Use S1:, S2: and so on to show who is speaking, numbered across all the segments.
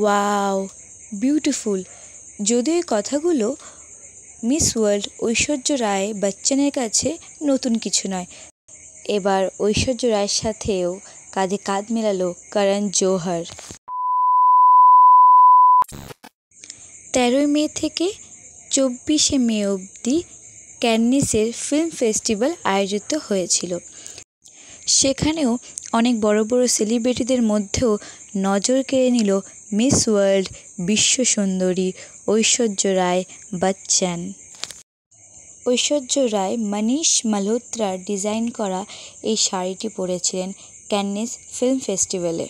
S1: Wow, beautiful. যদিও এই কথাগুলো মিস ওয়ার্ল্ড ঐশ্বর্য রায় বচ্চনের কাছে নতুন কিছু নয়। এবার ঐশ্বর্য রায়ের সাথেও কাঁধে কাঁধ মেলালো করণ জোহর। 13 মে থেকে 24 মে অবধি ক্যাননেসের ফিল্ম ফেস্টিভ্যাল আয়োজিত হয়েছিল। সেখানেও অনেক বড় বড় সেলিব্রিটিদের মধ্যেও নজর কেড়ে নিল মিস ওয়ার্ল্ড বিশ্বসুন্দরী ঐশ্বর্য রায় বচ্চন। ঐশ্বর্য রায় মনীষ মালহোত্রার ডিজাইন করা এই শাড়িটি পরেছিলেন ক্যাননেস ফিল্ম ফেস্টিভ্যালে।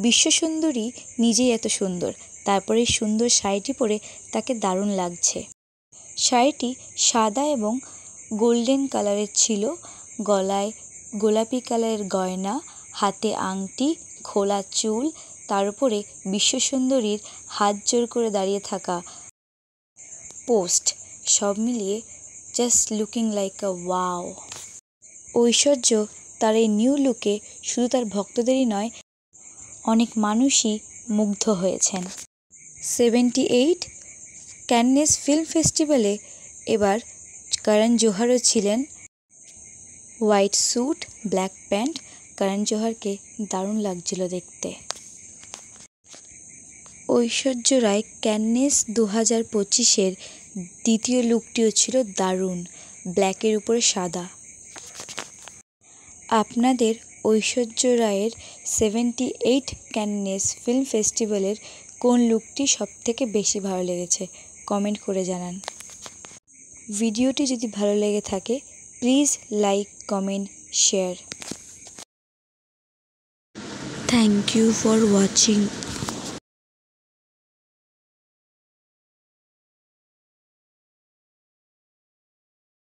S1: বিশ্বসুন্দরী নিজেই এত সুন্দর, তারপরে এই সুন্দর শাড়িটি পরে তাকে দারুণ লাগছে। শাড়িটি সাদা এবং গোল্ডেন কালারের ছিল, গলায় গোলাপি কালারের গয়না, হাতে আংটি, খোলা চুল, তার উপরে বিশ্বসুন্দরীর হাত জোর করে দাঁড়িয়ে থাকা পোস্ট, সব মিলিয়ে just looking like a wow. Aishwarya তার এই নিউ লুকে শুধু তার ভক্তদেরই নয়, অনেক মানুষই মুগ্ধ হয়েছেন। 78 ক্যাননেস ফিল্ম ফেস্টিভ্যালে এবার করণ জোহরও ছিলেন। হোয়াইট স্যুট, ব্ল্যাক প্যান্ট, করণ জোহরকে দারুণ লাগছিল দেখতে। ঐশ্বর্য রায় ক্যাননেস 2025-এর দ্বিতীয় লুকটিও ছিল দারুণ, ব্ল্যাকের উপরে সাদা। আপনাদের ঐশ্বর্য রায়ের 78 ক্যাননেস ফিল্ম ফেস্টিভ্যালের কোন লুকটি সবথেকে বেশি ভালো লেগেছে কমেন্ট করে জানান। ভিডিওটি যদি ভালো লেগে থাকে please like, comment, share. Thank you for watching.